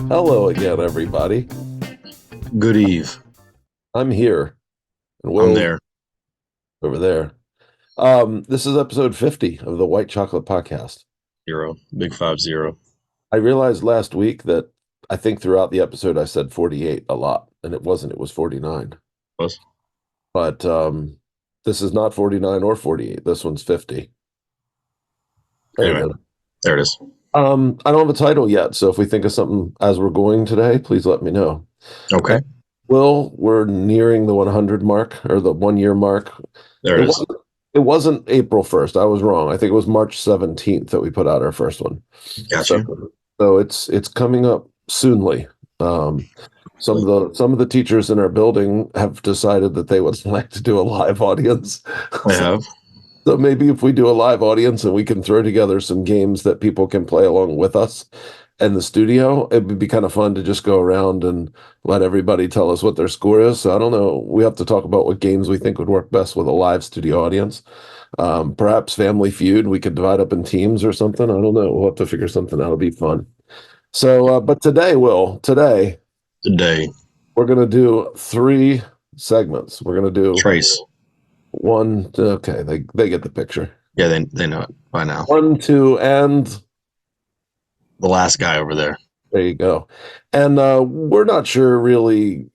Hello again, everybody. Good eve. I'm here, and I'm Will's there. over there. This is episode 50 of the White Chocolate Podcast. 0. Big 50. I realized last week that I think throughout the episode I said 48 a lot, and it wasn't, it was 49. Plus, But this is not 49 or 48. This one's 50. There anyway, you go. there it is. I don't have a title yet, so if we think of something as we're going today, please let me know. Okay, And Will, we're nearing the 100 mark or the 1 year mark. there It it is. wasn't it wasn't April 1st. I was wrong. I think it was March 17th that we put out our first one. Got So you. so it's coming up soonly. Um, some of the teachers in our building have decided that they would like to do a live audience. I So, have. so maybe if we do a live audience and we can throw together some games that people can play along with us in the studio, it would be kind of fun to just go around and let everybody tell us what their score is. So I don't know. We have to talk about what games we think would work best with a live studio audience. Perhaps Family Feud, we could divide up in teams or something. I don't know. We'll have to figure something out. It'll be fun. So, but today, Today. we're going to do three segments. We're going to do Trace. one. Okay, they get the picture. Yeah, they know it by now. One, two, and The last guy over there. there you go. And we're not sure really.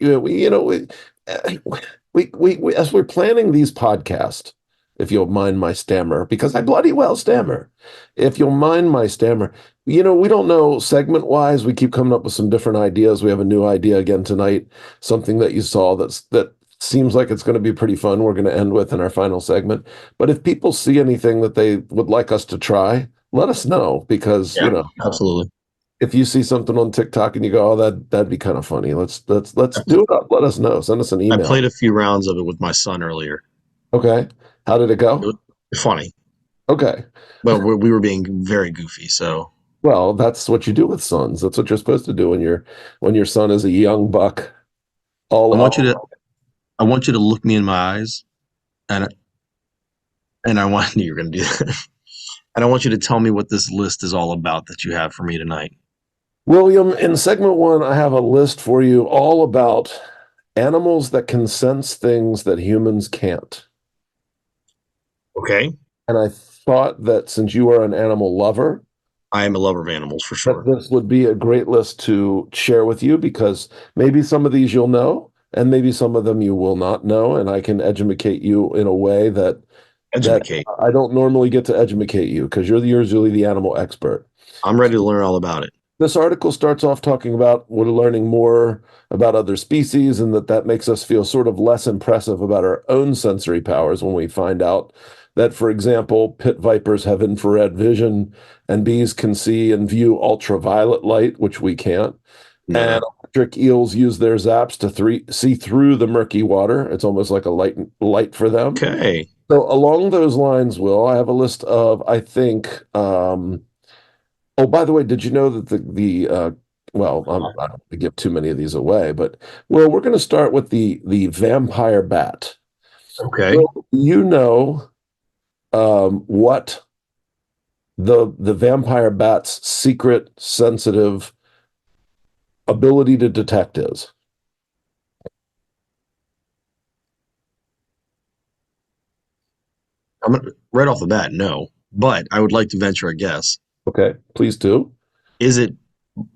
We as we're planning these podcasts, if you'll mind my stammer, because I bloody well stammer. If you'll mind my stammer, we don't know segment wise. We keep coming up with some different ideas. We have a new idea again tonight, something that you saw that seems like it's going to be pretty fun. We're going to end with in our final segment. But if people see anything that they would like us to try, let us know because Yeah, absolutely. if you see something on TikTok and you go, "Oh, that'd be kind of funny," let's do it up. Let us know. Send us an I email. played a few rounds of it with my son earlier. Okay. How did it It go? was funny, Okay. but we were being very goofy. So Well, that's what you do with sons. That's what you're supposed to do when your son is a young buck. I want you to All I want you to look me in my eyes, and I want you're going to do that. And I want you to tell me what this list is all about that you have for me tonight. William, in segment one, I have a list for you all about animals that can sense things that humans can't. Okay. And I thought that since you are an animal lover, I am a lover of animals for that sure. this would be a great list to share with you because maybe some of these you'll know and maybe some of them you will not know, and I can educate you in a way that Educate. I don't normally get to educate you because you're usually the animal expert. I'm ready to learn all about it. This article starts off talking about we're learning more about other species and that makes us feel sort of less impressive about our own sensory powers when we find out that, for example, pit vipers have infrared vision and bees can see and view ultraviolet light, which we can't. Know And that. electric eels use their zaps to see through the murky water. It's almost like a light for them. Okay. So along those lines, Will, I have a list of, I think, oh, by the way, did you know that well, I don't want to give too many of these away, but well, we're going to start with the vampire bat. Okay. Well, what the vampire bat's secret sensitive ability to detect is? Right off the bat, no. But I would like to venture a guess. Okay, please do. Is it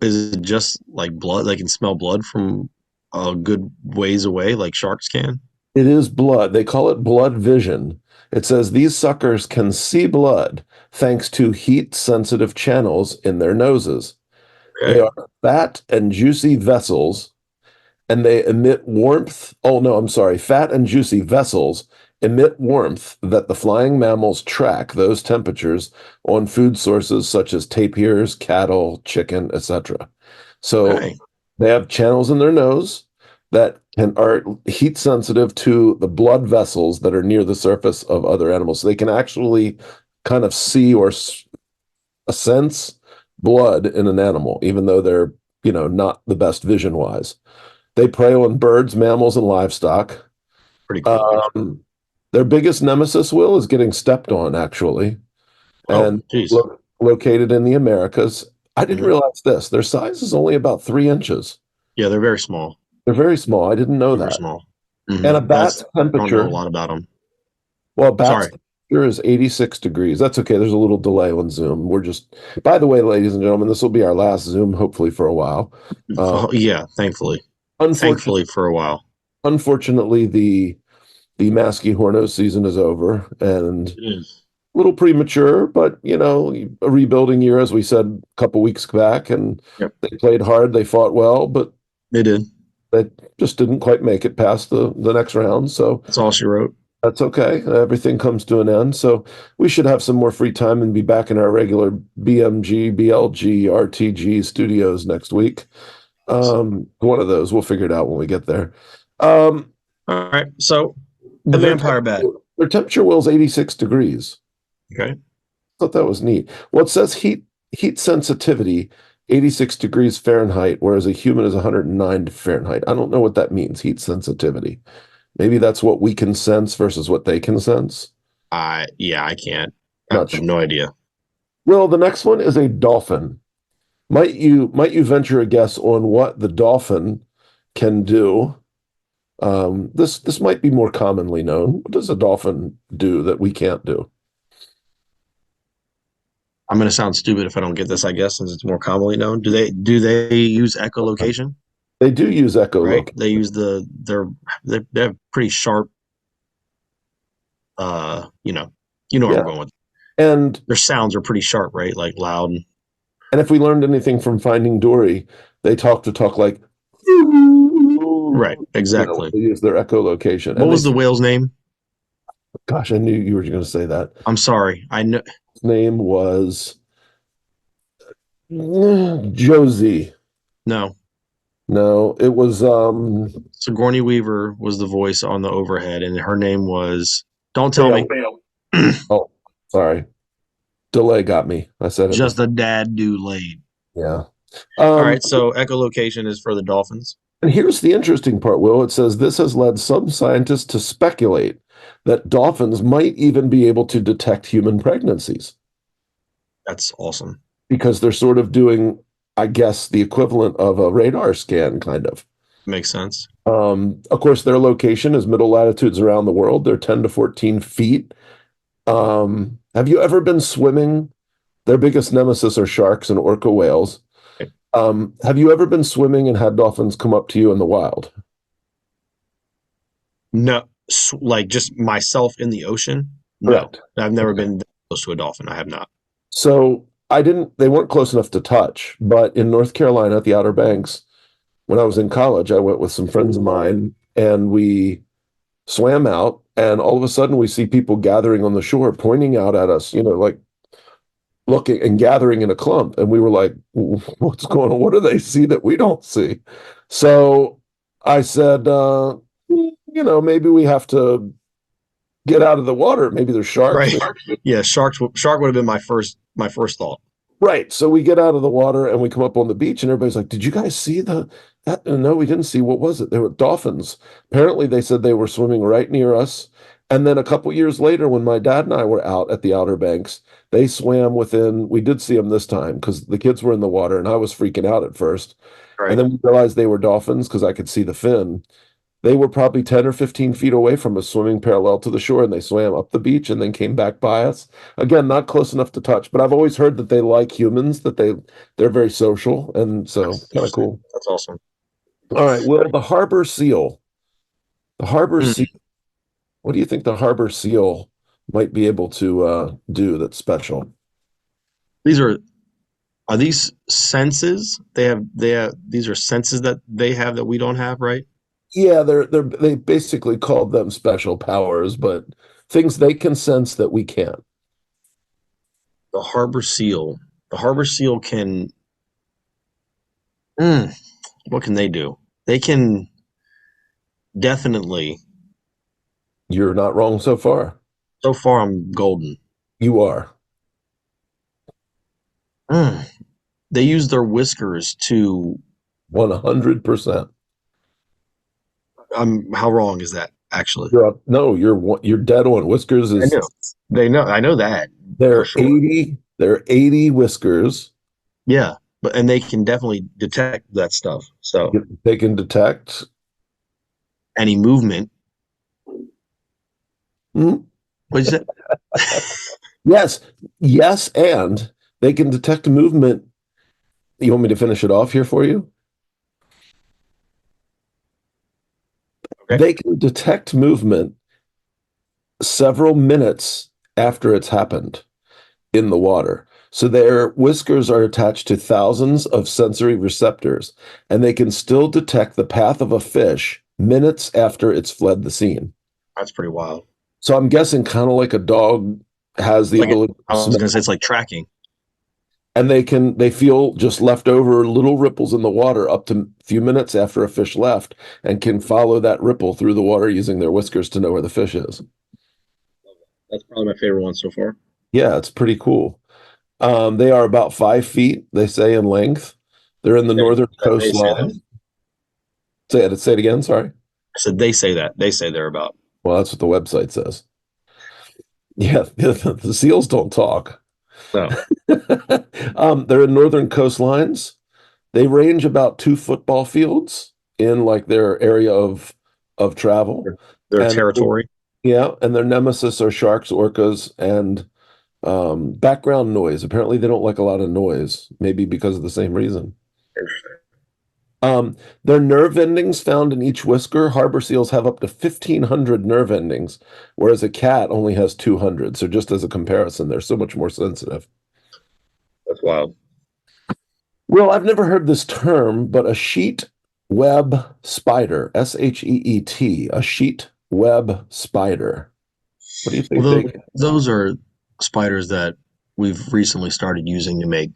is it just like blood? They can smell blood from a good ways away, like sharks can? It is blood. They call it blood vision. It says these suckers can see blood thanks to heat sensitive channels in their noses. They Okay. are fat and juicy vessels and they emit warmth. Oh, no, I'm sorry. Fat and juicy vessels emit warmth that the flying mammals track those temperatures on food sources such as tapirs, cattle, chicken, etc. So Okay. they have channels in their nose that are heat sensitive to the blood vessels that are near the surface of other animals. So they can actually kind of see or sense blood in an animal, even though they're, not the best vision wise. They prey on birds, mammals, and livestock. Pretty cool. Um, their biggest nemesis, Will, is getting stepped on, actually, Oh, and geez. located in the Americas. I didn't Hmm. realize this. Their size is only about 3 inches. Yeah, they're very small. They're very small. I didn't know Super that. small. And a That's bat's I don't know a temperature, lot about them. well, a bat's Sorry. temperature is 86 degrees. That's okay. There's a little delay on Zoom. By the way, ladies and gentlemen, this will be our last Zoom, hopefully for a while. Uh, Oh, yeah, thankfully. unfortunately, Thankfully for a while. unfortunately, the Maskey Horno season is over and It is. a little premature, but a rebuilding year, as we said a couple weeks back, and Yep, they played hard, they fought well, but they did. they just didn't quite make it past the next round. So That's all she wrote. that's okay. Everything comes to an end. So we should have some more free time and be back in our regular BMG, BLG, RTG studios next week. One of those. We'll figure it out when we get there. Um, All right. So the and vampire bat. their temperature will is 86 degrees. Okay. Thought that was neat. Well, it says heat sensitivity 86 degrees Fahrenheit, whereas a human is 109 Fahrenheit. I don't know what that means, heat sensitivity. Maybe that's what we can sense versus what they can sense. Yeah, I can't. I Not have sure. no idea. Well, the next one is a dolphin. Might you venture a guess on what the dolphin can do? This might be more commonly known. What does a dolphin do that we can't do? I'm gonna sound stupid if I don't get this, I guess, since it's more commonly known. Do they use echolocation? They do use Right? echolocation. They use they have pretty sharp you know where I'm Yeah, going with and their sounds are pretty sharp, right? Like loud. and if we learned anything from Finding Dory, they talk like Right, exactly. they use their echolocation. What And was the whale's name? gosh, I knew you were going to say that. I'm sorry. I know His name was Josie. no. No, it was Sigourney Weaver was the voice on the overhead, and her name was. Don't tell Fail. me. Oh, sorry. Delay got me. I said it Just before. a dad do laid. Yeah. All Um, right, so echolocation is for the dolphins. and here's the interesting part, Will. It says this has led some scientists to speculate that dolphins might even be able to detect human pregnancies That's awesome. because they're sort of doing, I guess, the equivalent of a radar scan, kind of. Makes sense. Of course, their location is middle latitudes around the world. They're 10 to 14 feet. Have you ever been swimming? Their biggest nemesis are sharks and orca whales. Have you ever been swimming and had dolphins come up to you in the wild? No, like just myself in the ocean. No, Correct. I've never Okay. been that close to a dolphin. I have not. So they weren't close enough to touch, but in North Carolina at the Outer Banks, when I was in college, I went with some friends of mine and we swam out, and all of a sudden we see people gathering on the shore, pointing out at us, like looking and gathering in a clump. And we were like, what's going on? What do they see that we don't see? So I said, maybe we have to get out of the water. Maybe there's sharks. Right. Yeah, shark would have been my first thought. Right. So we get out of the water and we come up on the beach, and everybody's like, "Did you guys see that?" No, we didn't see. What was it? They were dolphins. Apparently, they said they were swimming right near us. And then a couple years later, when my dad and I were out at the Outer Banks, they swam within. We did see them this time because the kids were in the water, and I was freaking out at first. And Right. then we realized they were dolphins because I could see the fin. They were probably 10 or 15 feet away from us, swimming parallel to the shore, and they swam up the beach and then came back by us. Again, not close enough to touch, but I've always heard that they like humans, that they're very social, and so That's kind of cool. that's awesome. All right, well, the harbor seal. The harbor seal. Mm. What do you think the harbor seal might be able to do that's special? These are these senses? They have these are senses that they have that we don't have, right? Yeah, they basically called them special powers, but things they can sense that we can't. The harbor seal. The harbor seal can. Mm, what can they do? They can definitely. You're not wrong so far. So far, I'm golden. You are. Mm. They use their whiskers to. 100%. How wrong is that? Actually, You're up. No, you're dead on. Whiskers I is know. They know. I know that for they're sure. 80, they're 80 whiskers, Yeah. But and they can definitely detect that stuff. So They can detect. any movement. Mhm. What did you say? Yes, yes, and they can detect movement. You want me to finish it off here for you? Okay, They can detect movement several minutes after it's happened in the water. So their whiskers are attached to thousands of sensory receptors, and they can still detect the path of a fish minutes after it's fled the scene. that's pretty wild. So I'm guessing kind of like a dog has It's the like ability to I was gonna say smell, it's like tracking. and they feel just leftover little ripples in the water up to a few minutes after a fish left, and can follow that ripple through the water using their whiskers to know where the fish is. That's probably my favorite one so far. Yeah, it's pretty cool. They are about 5 feet, they say, in length. They're in the northern They say that. coastline. Say it again. Sorry. I said they say that. They say they're about. Well, that's what the website says. Yeah, the seals don't talk. No, They're in northern coastlines. They range about 2 football fields in like their area of travel, their and territory. yeah, and their nemesis are sharks, orcas, and background noise. Apparently, they don't like a lot of noise, maybe because of the same reason. Interesting. Their nerve endings found in each whisker, harbor seals have up to 1,500 nerve endings, whereas a cat only has 200. So just as a comparison, they're so much more sensitive. That's wild. Well, I've never heard this term, but a sheet web spider, SHEET, a sheet web spider. What do you think Well, they? those are spiders that we've recently started using to make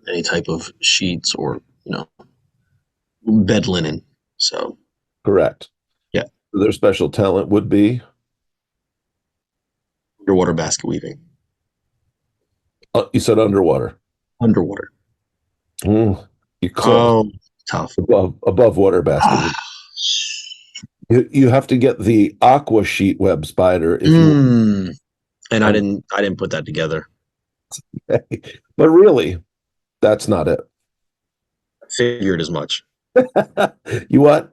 any type of sheets or bed linen. So Correct. yeah, Their special talent would be, underwater basket weaving. you said underwater. Underwater. Mm, you close. Oh, tough. Above water basket. You have to get the aqua sheet web spider if you Mm. And want. I didn't put that together. But really, that's not it. Figured as much. You what?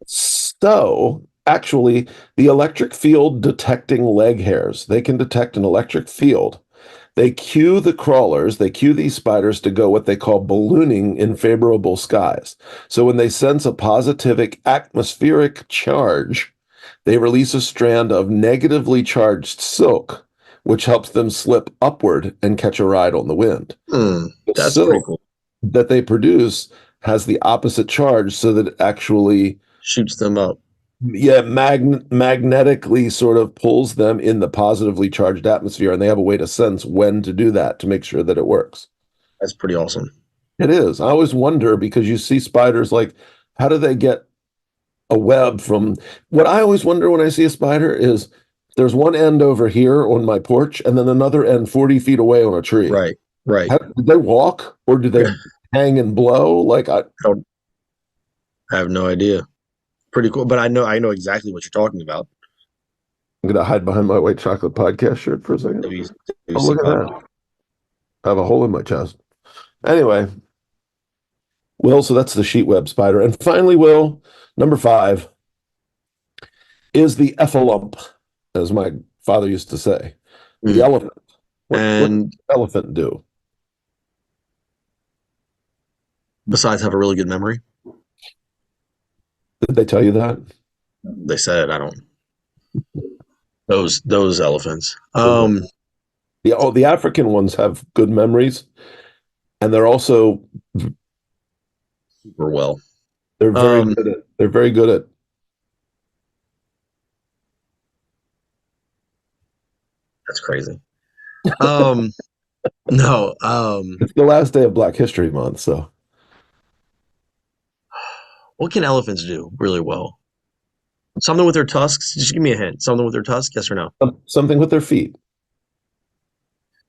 So, actually, the electric field detecting leg hairs, they can detect an electric field. They cue the crawlers, they cue these spiders to go what they call ballooning in favorable skies. So, when they sense a positive atmospheric charge, they release a strand of negatively charged silk, which helps them slip upward and catch a ride on the wind. The That's pretty silk cool. that they produce has the opposite charge so that it actually, Shoots them up. yeah, magnetically sort of pulls them in the positively charged atmosphere, and they have a way to sense when to do that to make sure that it works. That's pretty awesome. It is. I always wonder because you see spiders like, how do they get a web from what I always wonder when I see a spider is there's one end over here on my porch and then another end 40 feet away on a tree. Right. Right. How, do they walk or do they hang and blow? Like Don't I have no idea. Pretty cool. But I know exactly what you're talking about. I'm gonna hide behind my white chocolate podcast shirt for a second. Oh, WC look at pod. that. I have a hole in my chest. Anyway, Will, so that's the sheet web spider. And finally, Will, number 5 is the effalump, as my father used to say. The Mm. elephant. What does And the elephant do? besides have a really good memory, Did they tell you that? they said I don't those elephants. The African ones have good memories, and they're also Super well. they're very Um good at they're very good at that's crazy. Um no, it's the last day of Black History Month, so what can elephants do really well? Something with their tusks? Just give me a hint. Something with their tusks, yes or no? something with their feet.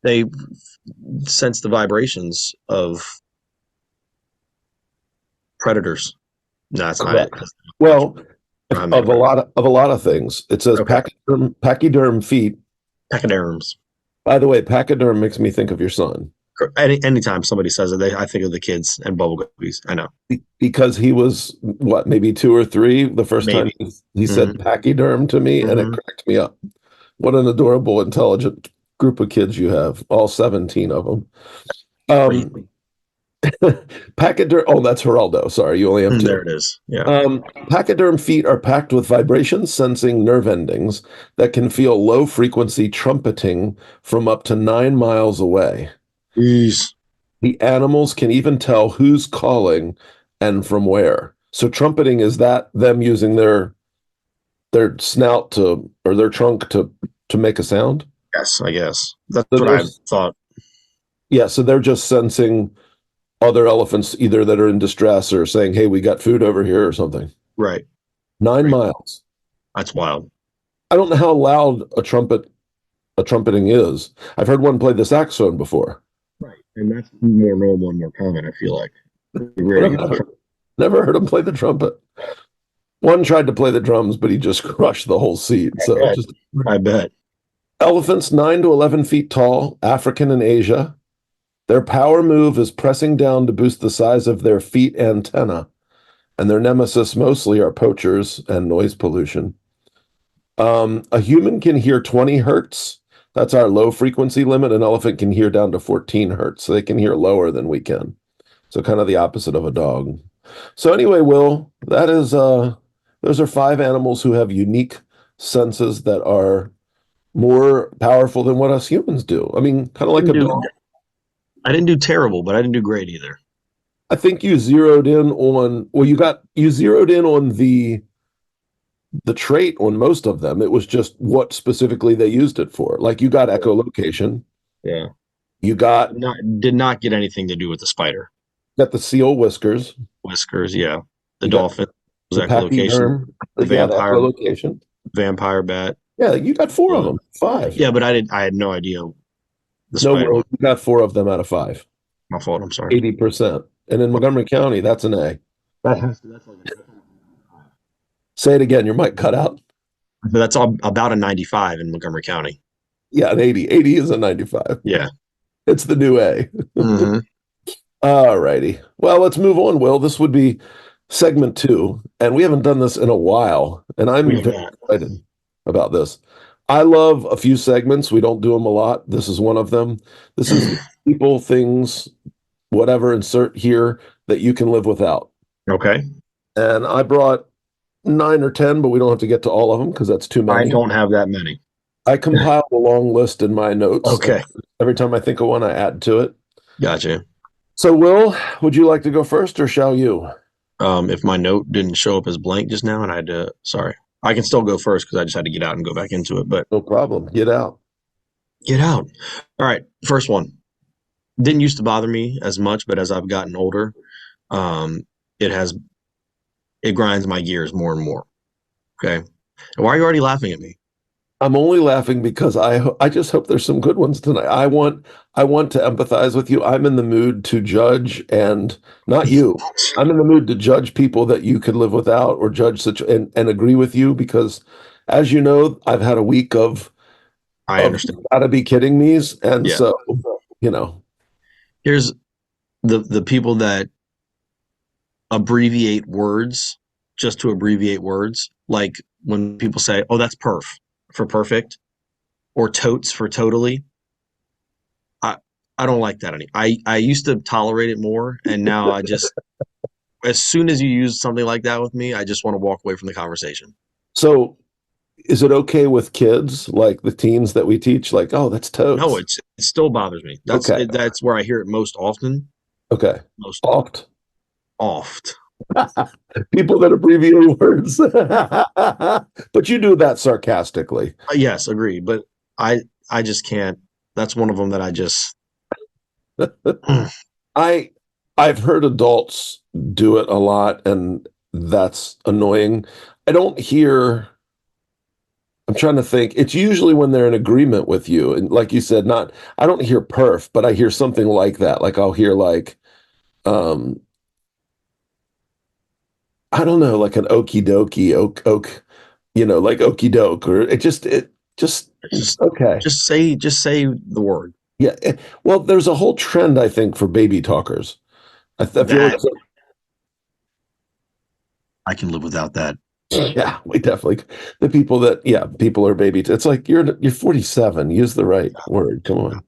They sense the vibrations of predators. No, that's not it. Correct. That's not Well, how many of a predators. lot of things. It says Okay. pachyderm feet. Pachyderms. By the way, pachyderm makes me think of your son. Anytime somebody says it, I think of the kids and bubble guppies. I know. Because he was what, maybe two or three the first time Maybe. he Hmm. said pachyderm to me, and it Hmm. cracked me up. What an adorable, intelligent group of kids you have, all 17 of them. Crazy. Pachyderm, oh, that's Geraldo. Sorry, you only have two. There it is. Yeah. Pachyderm feet are packed with vibration sensing nerve endings that can feel low frequency trumpeting from up to 9 miles away. Jeez. The animals can even tell who's calling and from where. So trumpeting is that them using their snout to or their trunk to make a sound. Yes, I guess that's So what I there's thought. yeah, so they're just sensing other elephants either that are in distress or saying, "Hey, we got food over here" or something. Right. Nine Crazy. miles. That's wild. I don't know how loud a trumpeting is. I've heard one play the saxophone before, Right. And that's more normal and more common, I feel like. but Rare I've you the never heard him play the trumpet. One tried to play the drums, but he just crushed the whole seat. So bet. just I bet. elephants 9 to 11 feet tall, African and Asia. Their power move is pressing down to boost the size of their feet antenna, and their nemesis mostly are poachers and noise pollution. A human can hear 20 hertz. That's our low frequency limit. An elephant can hear down to 14 hertz. So they can hear lower than we can. So kind of the opposite of a dog. So anyway, Will, that is those are five animals who have unique senses that are more powerful than what us humans do. I mean, kind of like Didn't a do dog. I didn't do terrible, but I didn't do great either. I think you zeroed in on, well, you zeroed in on the trait on most of them. It was just what specifically they used it for. Like you got echolocation, Yeah. you got Did not get anything to do with the spider. got the seal whiskers, Whiskers, yeah. The you got dolphin was the echolocation. pachyderm, The yeah, the echolocation. vampire bat. Yeah, you got four of Well, them. Five. yeah, but I had no idea the No, spider Will, one. you got four of them out of five. My fault. I'm sorry. 80%. And in Montgomery County, that's an A. That's like Say it again, your mic cut out. that's all about a 95 in Montgomery County. Yeah, an 80. 80 is a 95. Yeah. It's the new A. Hmm. All righty. Well, let's move on, Will. This would be segment two, and we haven't done this in a while, and We I'm have very not. excited about this. I love a few segments. We don't do them a lot. This is one of them. This is the people, things, whatever, insert here that you can live without. Okay. And I brought 9 or 10, but we don't have to get to all of them because that's too I many. don't have that many. I compiled a long list in my notes, and Okay. every time I think of one, I add to it. Gotcha. So, Will, would you like to go first, or shall you? If my note didn't show up as blank just now and I had to, sorry, I can still go first because I just had to get out and go back into it, but No problem. Get out. get out. All right. First one. Didn't used to bother me as much, but as I've gotten older, um, it has, it grinds my gears more and more. Okay. And why are you already laughing at me? I'm only laughing because I just hope there's some good ones tonight. I want to empathize with you. I'm in the mood to judge, and not you. I'm in the mood to judge people that you could live without, or judge such and agree with you because, as you know, I've had a week I of understand. gotta be kidding me's, and Yeah. so you know, Here's the people that abbreviate words just to abbreviate words. Like when people say, "Oh, that's perf" for perfect, or totes for totally. I I don't like that any. I used to tolerate it more, and now I just as soon as you use something like that with me, I just want to walk away from the conversation. so is it okay with kids like the teens that we teach? Like, oh, that's No, totes. it still bothers me. Okay, That's where I hear it most often, okay, most oft. oft. People that abbreviate words. But you do that sarcastically. Yes, agree. But I just can't. That's one of them that I just. I I've heard adults do it a lot, and that's annoying. I don't hear, I'm trying to think. It's usually when they're in agreement with you. And like you said, not I don't hear perf, but I hear something like that. Like I'll hear like um I don't know, like an okie dokie, oak, like okie doke, or it just just okay. just say the word. Yeah. Well, there's a whole trend, I think, for baby talkers. I feel like, That I can live without that. yeah, we definitely, the people that, yeah, people are baby. It's like you're 47. Use the right word. Come on.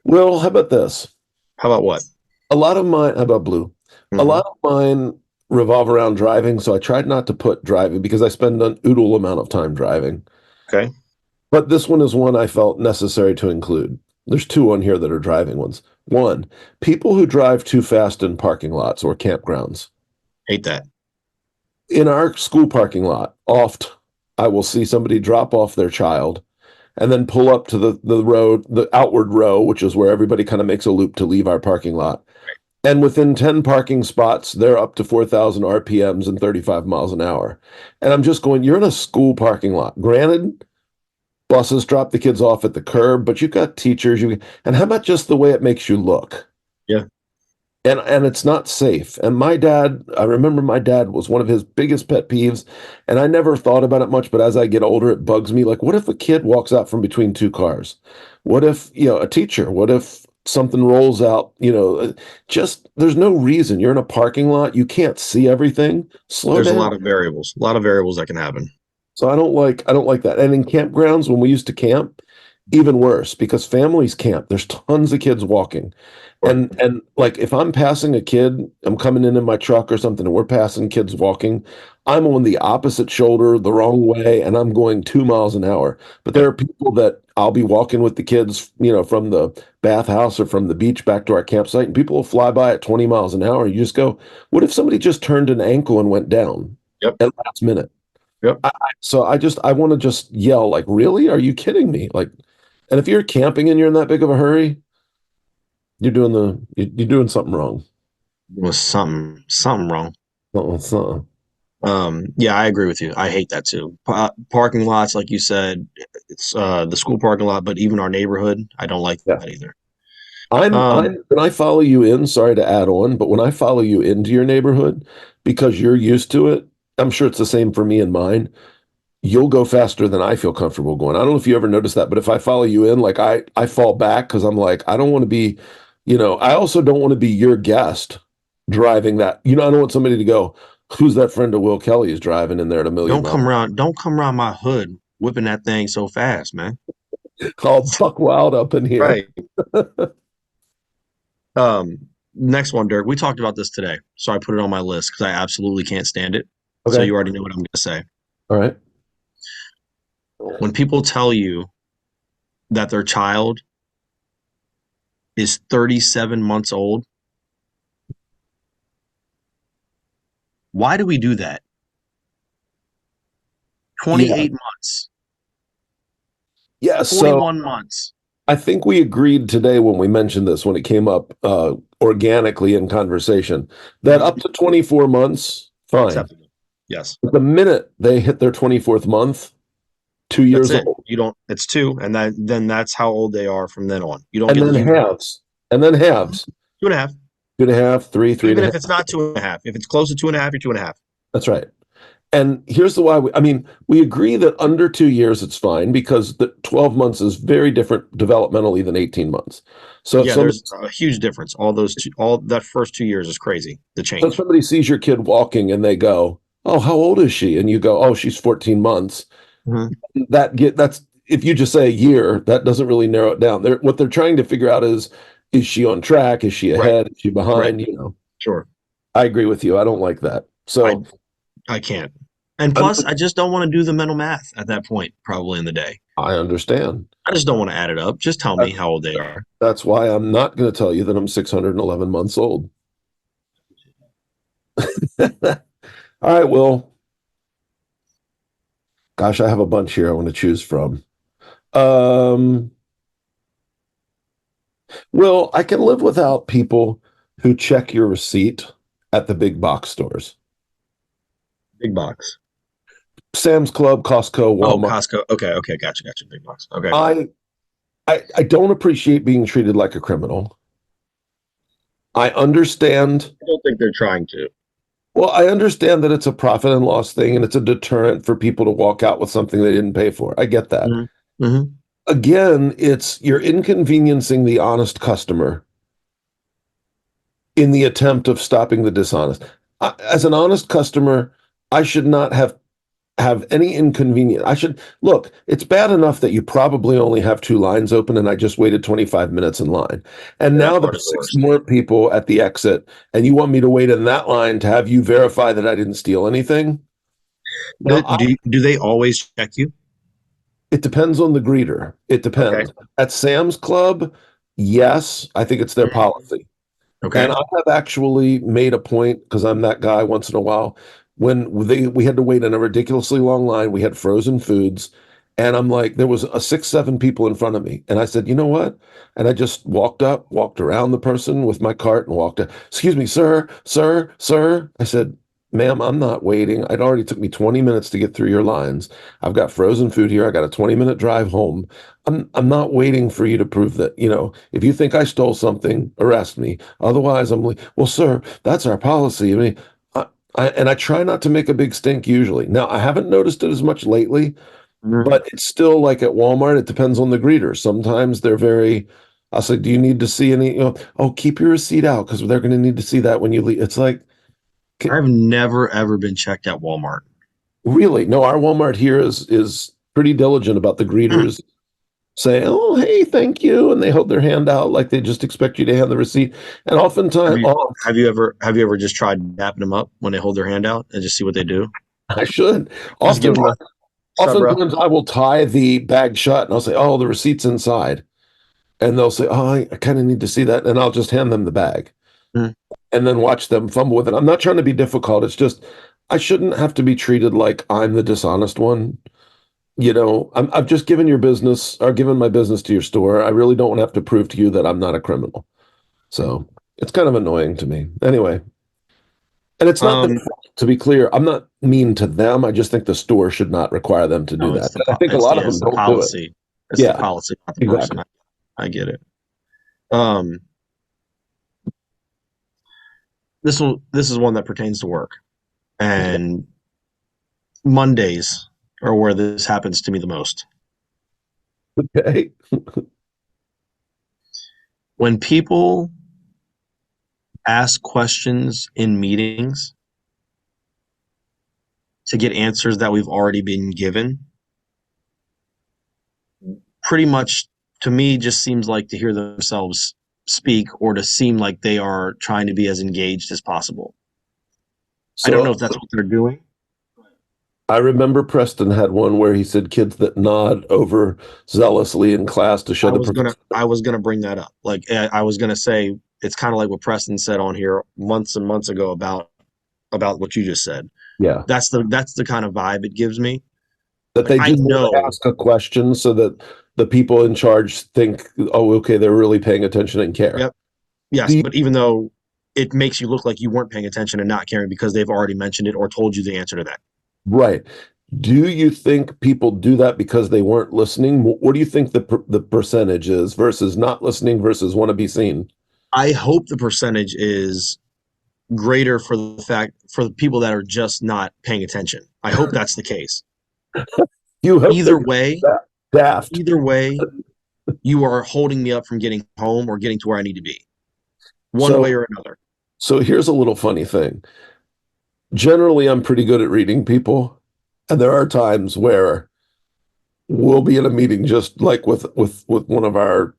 Well, how about this? How about what? A lot of mine, how about blue? A Hmm. lot of mine revolve around driving, so I tried not to put driving because I spend an oodle amount of time driving. Okay. But this one is one I felt necessary to include. There's two on here that are driving ones. One, people who drive too fast in parking lots or campgrounds. Hate that. In our school parking lot, oft I will see somebody drop off their child and then pull up to the road, the outward row, which is where everybody kind of makes a loop to leave our parking lot. And within 10 parking spots, they're up to 4,000 RPMs and 35 miles an hour. And I'm just going, you're in a school parking lot. Granted, buses drop the kids off at the curb, but you've got teachers. And how about just the way it makes you look? Yeah. And it's not safe. And my dad, I remember my dad was one of his biggest pet peeves, and I never thought about it much, but as I get older, it bugs me. Like, what if a kid walks out from between two cars? What if, a teacher? What if something rolls out? Just there's no reason. You're in a parking lot, you can't see everything. Slow There's down. a lot of variables that can happen. So I don't like that. And in campgrounds, when we used to camp, even worse because families camp. There's tons of kids walking. Sure. And like if I'm passing a kid, I'm coming in my truck or something, and we're passing kids walking, I'm on the opposite shoulder the wrong way, and I'm going 2 miles an hour. But there Yep. are people that I'll be walking with the kids, from the bathhouse or from the beach back to our campsite, and people will fly by at 20 miles an hour. You just go, what if somebody just turned an ankle and went down Yep. at last minute? Yep. So I want to just yell like, really? Are you kidding me? Like, and if you're camping and you're in that big of a hurry, you're doing something wrong. Was something wrong. Uh-uh. Yeah, I agree with you. I hate that too. Parking lots, like you said, it's the school parking lot, but even our neighborhood, I don't like Yeah. that either. I'm when I follow you in, sorry to add on, but when I follow you into your neighborhood because you're used to it, I'm sure it's the same for me and mine. You'll go faster than I feel comfortable going. I don't know if you ever noticed that, but if I follow you in, like I fall back because I'm like, I don't want to be, I also don't want to be your guest driving that. I don't want somebody to go, who's that friend of Will Kelly's driving in there at a million miles? Don't come around my hood whipping that thing so fast, man. Called Buck Wild up in here. Right. Next one, Dirk. We talked about this today, so I put it on my list because I absolutely can't stand it. So Okay. you already know what I'm going to say. All right. When people tell you that their child is 37 months old, why do we do that? Yeah. 28 months, Yeah. So 21 months. I think we agreed today when we mentioned this, when it came up organically in conversation, that up Mhm. to 24 months, fine. Acceptable. Yes. But the minute they hit their 24th month, two That's years it. old, You don't, it's two, and then that's how old they are from then on. You don't and get to then use halves, and then halves, two and a half. 2.5, three and Even a if half. it's not two and a half. If it's close to two and a half, you're two and a half. That's right. And here's the why I mean, we agree that under 2 years it's fine because the 12 months is very different developmentally than 18 months. So if Yeah, somebody there's a huge difference. All that first 2 years is crazy. The so if change. somebody sees your kid walking and they go, "Oh, how old is she?" and you go, "Oh, she's 14 months." Mhm. That's if you just say a year, that doesn't really narrow it down. What they're trying to figure out is she on track? Is she Right. ahead? Is she Right. behind? Sure. I agree with you. I don't like that. I So I can't. And I'm, plus, I just don't want to do the mental math at that point, probably in the day. I understand. I just don't want to add it up. Just tell me That, how old they are. that's why I'm not going to tell you that I'm 611 months old. All right, well, gosh, I have a bunch here I want to choose from. Um, well, I can live without people who check your receipt at the big box stores. Big box. Sam's Club, Costco, Oh, Walmart. Costco. Okay, okay, gotcha. Big box. Okay. I, I don't appreciate being treated like a criminal. I understand. I don't think they're trying to. Well, I understand that it's a profit and loss thing and it's a deterrent for people to walk out with something they didn't pay for. I get that. Hmm. Hmm. again, it's you're inconveniencing the honest customer in the attempt of stopping the dishonest. As an honest customer, I should not have any inconvenience. I should look, it's bad enough that you probably only have two lines open and I just waited 25 minutes in line. And Yeah, that now part is there's the six worst. more people at the exit and you want me to wait in that line to have you verify that I didn't steal anything? Now, Do they always check you? it depends on the greeter. It Okay. depends. At Sam's Club, yes, I think it's their Mhm. policy. And Okay. I have actually made a point, because I'm that guy once in a while, when we had to wait in a ridiculously long line, we had frozen foods, and I'm like, there was a six, seven people in front of me. And I said, you know what? And I just walked up, walked around the person with my cart and walked up. Excuse me, sir, sir, sir. I said, ma'am, I'm not waiting. It already took me 20 minutes to get through your lines. I've got frozen food here. I got a 20-minute drive home. I'm not waiting for you to prove that, if you think I stole something, arrest me. Otherwise, I'm like, well, sir, that's our policy. I mean, I try not to make a big stink usually. Now, I haven't noticed it as much lately, Mhm. but it's still like at Walmart, it depends on the greeter. Sometimes they're very, I'll say, do you need to see any, oh, keep your receipt out because they're going to need to see that when you leave. It's like, I've never ever been checked at Walmart. really? No, our Walmart here is pretty diligent about the Hmm. greeters say, "Oh, hey, thank you," and they hold their hand out like they just expect you to hand the receipt. And Have oftentimes, you oh, have you ever just tried dapping them up when they hold their hand out and just see what they do? I should. Just give them Oftentimes, the "What's up, bro?" oftentimes I will tie the bag shut and I'll say, "Oh, the receipt's inside," and they'll say, "Oh, I kind of need to see that," and I'll just hand them the bag Mhm. and then watch them fumble with it. I'm not trying to be difficult. It's just I shouldn't have to be treated like I'm the dishonest one. I've just given your business or given my business to your store. I really don't want to have to prove to you that I'm not a criminal. So it's kind of annoying to me. Anyway, and it's not their Um, fault, to be clear. I'm not mean to them. I just think the store should not require them to do no, that. And I think a it's lot of yeah, them it's the don't do it. policy. It's the Yeah, policy, not the person. exactly. I get it. Um, this is one that pertains to work, and Mondays are where this happens to me the most. Okay. When people ask questions in meetings to get answers that we've already been given, pretty much to me just seems like to hear themselves speak or to seem like they are trying to be as engaged as possible. I don't know So if that's what they're doing. I remember Preston had one where he said kids that nod over zealously in class to show the professor. I was gonna bring that up. Like I was gonna say it's kind of like what Preston said on here months and months ago about what you just said. Yeah. That's the kind of vibe it gives me. That Like they I just want to know, ask a question so that the people in charge think, oh, okay, they're really paying attention and care. yep, yes, Do you, but even though it makes you look like you weren't paying attention and not caring because they've already mentioned it or told you the answer to that. right. Do you think people do that because they weren't listening? What do you think the percentage is versus not listening versus want to be seen? I hope the percentage is greater for the people that are just not paying attention. I hope that's the case. You hope they're Either way, that daft. either way, you are holding me up from getting home or getting to where I need to be, one way So, or another. so here's a little funny thing. Generally, I'm pretty good at reading people, and there are times where we'll be in a meeting just like with one of our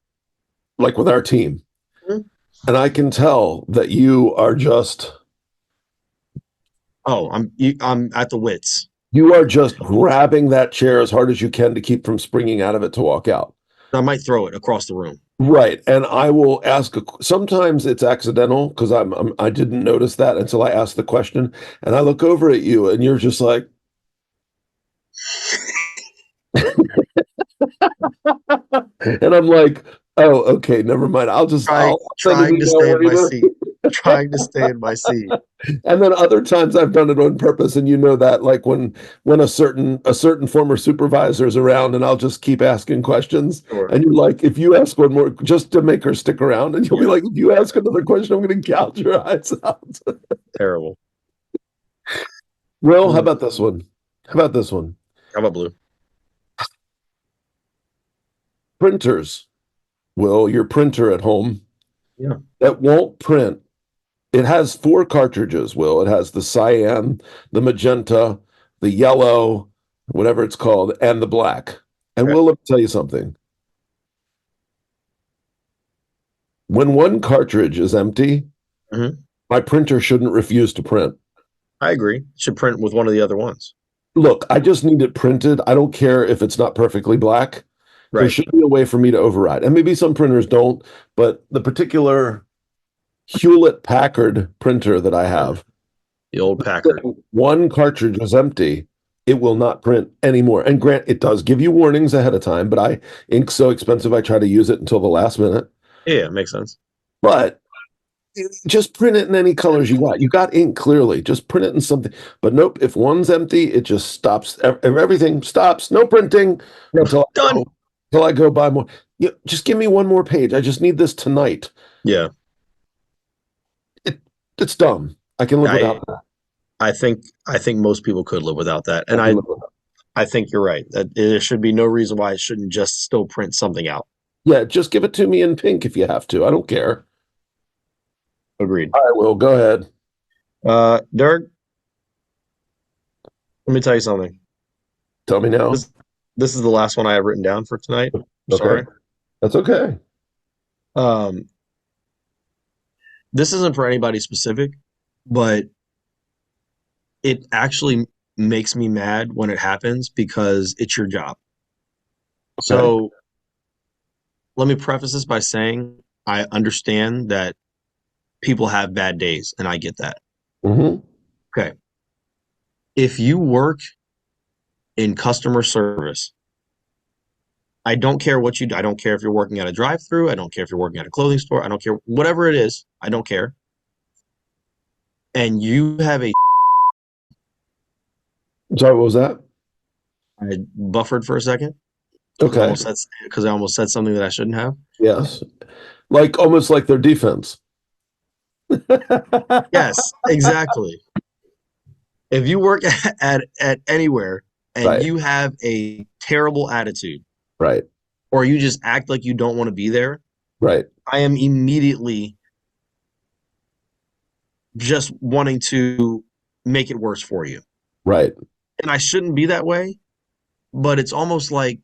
like with our team, and I can tell that Oh, I'm at the Wits. you are just grabbing that chair as hard as you can to keep from springing out of it to walk out. I might throw it across the room. Right. And I will ask, sometimes it's accidental because I didn't notice that until I asked the question. And I look over at you and you're just like, and I'm like, oh, okay, never mind. Trying I'll send an trying to email stay in my later. seat. Trying to stay in my seat. And then other times I've done it on purpose. And you know that like when a certain former supervisor is around and I'll just keep asking questions. Sure. And you're like, if you ask one more just to make her stick around, and you'll be Yeah. like, if you ask another question, I'm gonna gouge your eyes out. Terrible. Well, how Mm. about this one? How about this one? How about blue? printers, Will, your printer at home Yeah. that won't print. It has four cartridges, Will. It has the cyan, the magenta, the yellow, whatever it's called, and the black. And Okay. Will, let me tell you something. When one cartridge is empty, Hmm. my printer shouldn't refuse to print. I agree. Should print with one of the other ones. Look, I just need it printed. I don't care if it's not perfectly black. There Right. should be a way for me to override. And maybe some printers don't, but the particular Hewlett Packard printer that I Mm. have, The old Packard. one cartridge is empty, it will not print anymore. And grant, it does give you warnings ahead of time, but ink's so expensive, I try to use it until the last minute. Yeah, makes sense. But just print it in any colors you got. You got ink clearly. Just print it in something. But nope, if one's empty, it just stops. Everything stops. No printing Yep. until I Done. go, until I go buy more. Just give me one more page. I just need this tonight. Yeah. It, it's dumb. I can live I without that. I think most people could live without that. I And can I live without. I think you're right. That there should be no reason why it shouldn't just still print something out. Yeah, just give it to me in pink if you have to. I don't care. Agreed. I will. Go ahead. Dirk, let me tell you something. Tell me now. This this is the last one I have written down for tonight. I'm Okay. sorry. That's okay. Um, this isn't for anybody specific, but it actually makes me mad when it happens because it's your job. Okay. So let me preface this by saying I understand that people have bad days, and I get that. Hmm. Okay. If you work in customer service, I don't care what you do. I don't care if you're working at a drive-through. I don't care if you're working at a clothing store. I don't care whatever it is. I don't care. And you have a Sorry, what was that? I buffered for a second Okay. because I almost said something that I shouldn't have. Yes. Like almost like their defense. Yes, exactly. If you work at anywhere and Right. you have a terrible attitude Right. or you just act like you don't want to be there, Right. I am immediately just wanting to make it worse for you. Right. And I shouldn't be that way, but it's almost like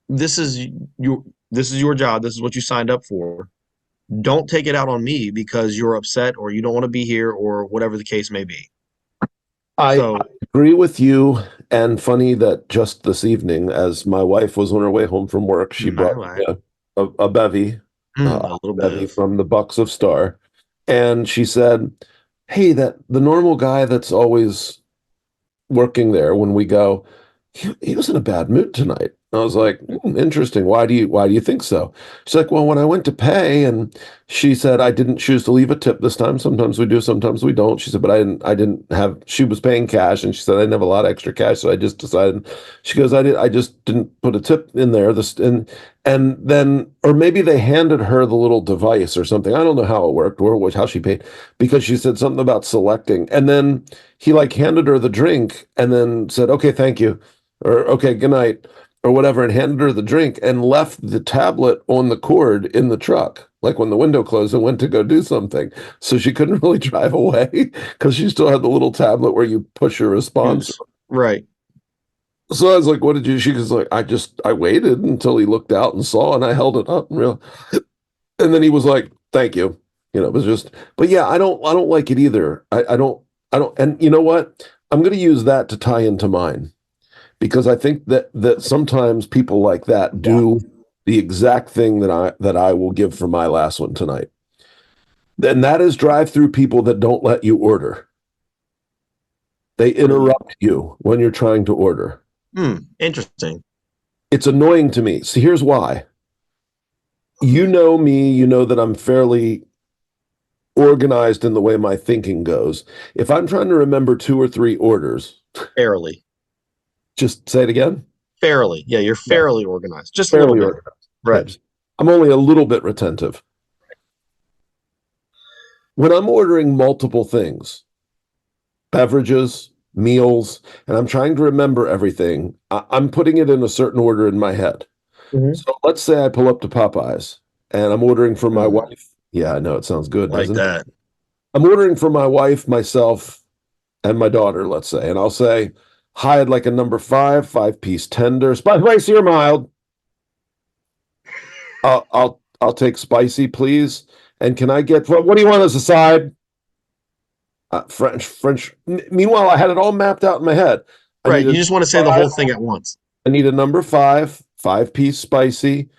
this is this is your job. This is what you signed up for. Don't take it out on me because you're upset or you don't want to be here or whatever the case may be. I So, agree with you. And funny that just this evening, as my wife was on her way home from work, she my brought life, me a bevy, a little bevy bit. from the Bucks of Star. And she said, "Hey, that the normal guy that's always working there when we go, he was in a bad mood tonight." I was like, interesting. Why do you think so? She's like, well, when I went to pay and she said I didn't choose to leave a tip this time. Sometimes we do, sometimes we don't. She said, but I didn't have, she was paying cash and she said I didn't have a lot of extra cash. So I just decided, she goes, I just didn't put a tip in there. And then, or maybe they handed her the little device or something. I don't know how it worked or how she paid because she said something about selecting. And then he like handed her the drink and then said, okay, thank you. Or okay, good night, or whatever, and handed her the drink and left the tablet on the cord in the truck. Like when the window closed and went to go do something. So she couldn't really drive away because she still had the little tablet where you push your response. Use. Right. So I was like, what did you? She was like, I waited until he looked out and saw, and I held it up and and then he was like, thank you. It was just, but yeah, I don't like it either. I don't, and you know what? I'm going to use that to tie into mine because I think that sometimes people like that do the exact thing that I will give for my last one tonight. And that is drive-through people that don't let you order. They interrupt you when you're trying to order. Interesting. It's annoying to me. So here's why. You know me, you know that I'm fairly organized in the way my thinking goes. If I'm trying to remember two or three orders, Fairly. just say it again. Fairly. Yeah, you're Yeah, fairly organized. Just a little fairly bit. organized. Right. Yes. I'm only a little bit retentive. When I'm ordering multiple things, beverages, meals, and I'm trying to remember everything, I'm putting it in a certain order in my head. Mhm. So let's say I pull up to Popeyes and I'm ordering for my Mm, wife. Yeah, I know it sounds good, like doesn't it? that. I'm ordering for my wife, myself, and my daughter, let's say, and I'll say, "Hi, I'd like a number five-piece tender, spicy or mild. I'll take spicy, please. And can I get what do you want as a side? French. Meanwhile, I had it all mapped out in my head. I Right. need You a just want to say the five. whole thing at once. I need a number five-piece spicy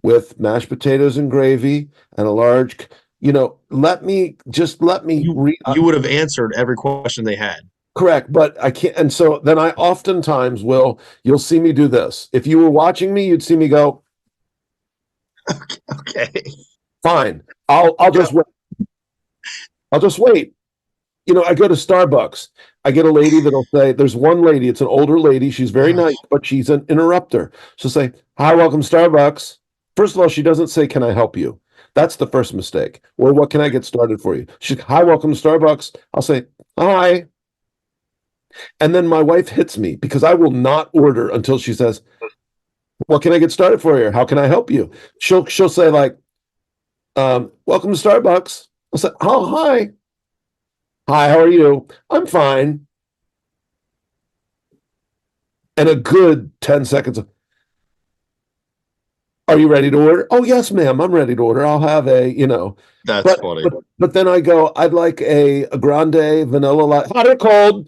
with mashed potatoes and gravy and a large. Let me You would have answered every question they had. correct, but I can't. And so then I oftentimes you'll see me do this. If you were watching me, you'd see me go, Okay. fine. I'll Go. just wait. I'll just wait. I go to Starbucks. I get a lady that'll say, there's one lady, it's an older lady. She's very Oh, nice, but she's an interrupter. She'll say, hi, welcome Starbucks. First of all, she doesn't say, can I help you? That's the first mistake. Or what can I get started for you? She's, hi, welcome Starbucks. I'll say, hi. And then my wife hits me because I will not order until she says, what can I get started for you? How can I help you? She'll say like, welcome to Starbucks. I'll say, oh, hi. Hi, how are you? I'm fine. And a good 10 seconds of, are you ready to order? Oh, yes, ma'am. I'm ready to order. I'll have that's but funny. but then I go, I'd like a grande vanilla latte, hot or cold.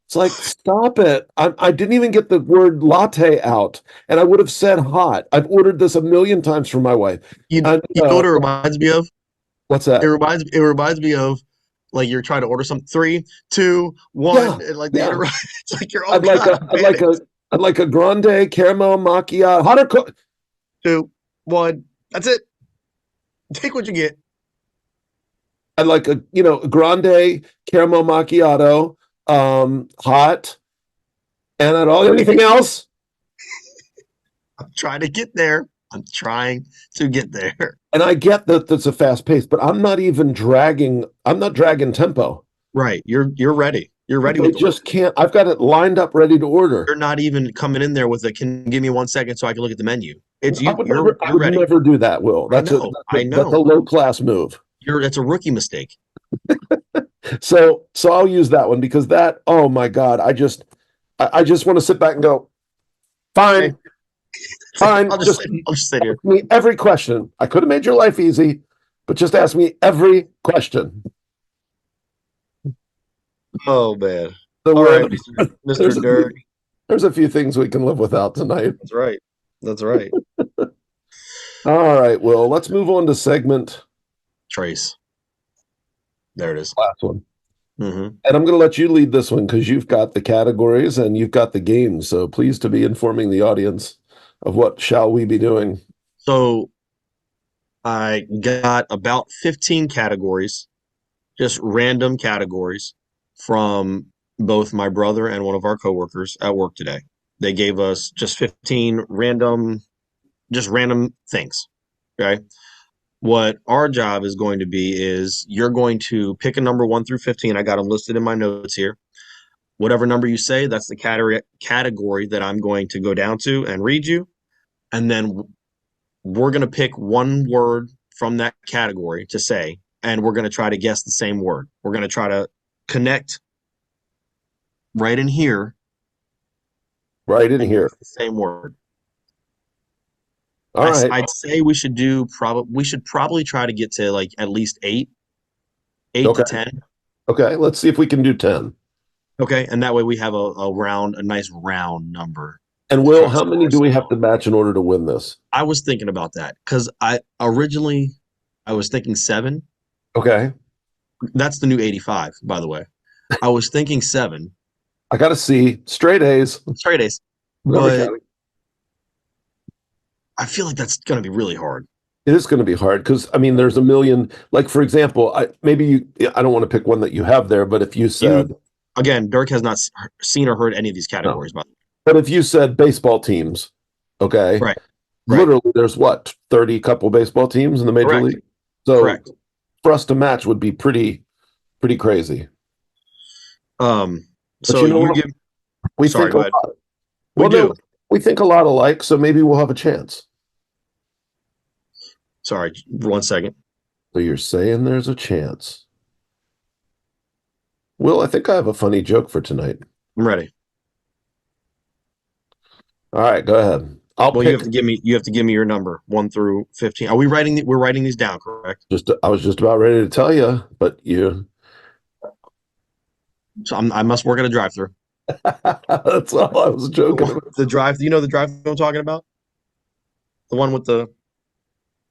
It's like, stop it. I didn't even get the word latte out, and I would have said hot. I've ordered this a million times for my wife. And You know what it reminds me of? what's It that? reminds me of like you're trying to order something. Three, two, Yeah, one, and like they yeah. interrupt. It's like you're all I'd like kind a of I'd like a panicked. I'd like a grande caramel macchiato, hot or cold. Two, one. That's it. Take what you get. I'd like a grande caramel macchiato, hot, and I'd all anything else. I'm trying to get there. I'm trying to get there. And I get that that's a fast pace, but I'm not dragging tempo. Right. You're ready. You're ready I with the order. just can't. I've got it lined up, ready to order. You're not even coming in there with a can you give me 1 second so I can look at the menu. It's I you. would You're never, I you're would ready. never do that, Will. I That's a, know. that's a, I that's a know. low class move. That's a rookie mistake. So I'll use that one because that, oh my God, I just want to sit back and go, Okay. fine, fine, just I'll just sit here. ask me every question. I could have made your life easy, but just ask me every question. Oh man. So All Will, right, there's Mr. a few, Dirk. there's a few things we can live without tonight. That's right. That's right. All right, Will, let's move on to segment Trace. There it is. last one. Hmm. And I'm going to let you lead this one because you've got the categories and you've got the games. So pleased to be informing the audience of what shall we be doing. So I got about 15 categories, just random categories from both my brother and one of our coworkers at work today. They gave us just 15 just random things. Okay. What our job is going to be is you're going to pick a number 1 through 15. I got them listed in my notes here. Whatever number you say, that's the category that I'm going to go down to and read you. And then we're going to pick one word from that category to say, and we're going to try to guess the same word. We're going to try to connect right in here Right in and here. guess the same word. All right. I'd say we should probably try to get to like at least eight to Okay. 10. Okay. Let's see if we can do 10. Okay, and that way we have a nice round number And for Will, us how to many base do we it have on. to match in order to win this? I was thinking about that because I was thinking seven. Okay. That's the new 85, by the way. I was thinking seven I got to see straight A's, straight A's, never but counting. I feel like that's going to be really hard. It is going to be hard because I mean, there's a million. Like for example, I don't want to pick one that you have there, but if you said You again, Dirk has not seen or heard any of these no, categories, by the but if you said baseball teams, okay, way. Right, right, literally there's what 30 couple baseball teams in the major correct, league. So correct. for us to match would be pretty crazy. Um, But so you know you what? give. We Sorry, think a go ahead. lot. We Well, no, do. we think a lot alike, so maybe we'll have a chance. Sorry, 1 second. So you're saying there's a chance. Will, I think I have a funny joke for tonight. I'm ready. All right, go ahead. I'll Well, you pick have to give me your number 1 through 15. Are we writing we're writing these down, correct? I was just about ready to tell you, but So I must work at a drive-through. that's all I was joking about. The drive, you know the drive I'm talking about? The one with the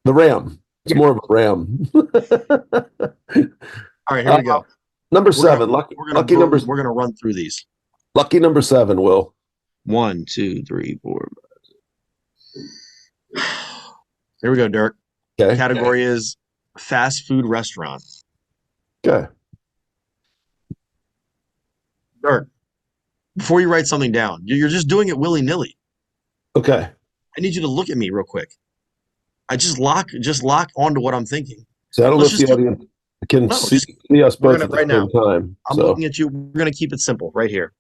The Ram. It's Yeah. more of a Ram. All right, here we go. Number We're gonna seven. we're gonna run through these. Lucky number seven, Will. 1, 2, 3, 4. Here we go, Dirk. Okay. Category is fast food restaurant. Okay. Dirk, before you write something down, you're just doing it willy-nilly. Okay. I need you to look at me real quick. I just lock onto what I'm thinking. So I don't know Let's if just the do audience can no, see just us we're both gonna at the right now. same time. I'm So looking at you. We're gonna keep it simple right here.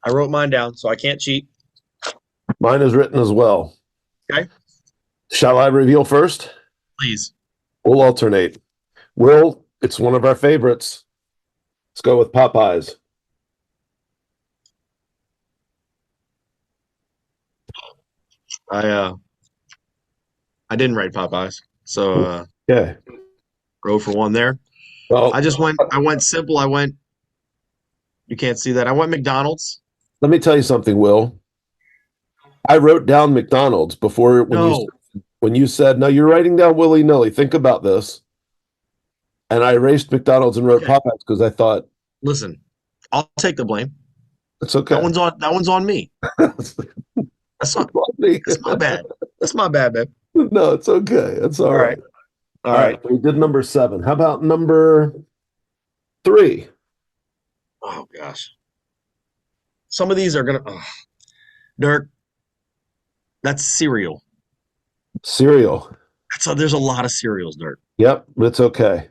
I wrote mine down, so I can't cheat. mine is written as well. Okay, Shall I reveal first? please. We'll alternate. Will, it's one of our favorites. Let's go with Popeyes. I didn't write Popeyes, so Okay. go for one there. Well, I went simple. You can't see that. I went McDonald's. let me tell you something, Will. I wrote down McDonald's before No, when you said, no, you're writing down willy-nilly. Think about this. And I erased McDonald's and wrote okay. Popeyes because I thought Listen, I'll take the blame. it's okay. That one's on me. That's not that's my bad. That's my bad, babe. No, it's okay. It's all right. All All right. right. We did number seven. How about number three? Oh gosh. Some of these are gonna Dirk, that's cereal. Cereal. There's a lot of cereals, Dirk. Yep, it's okay.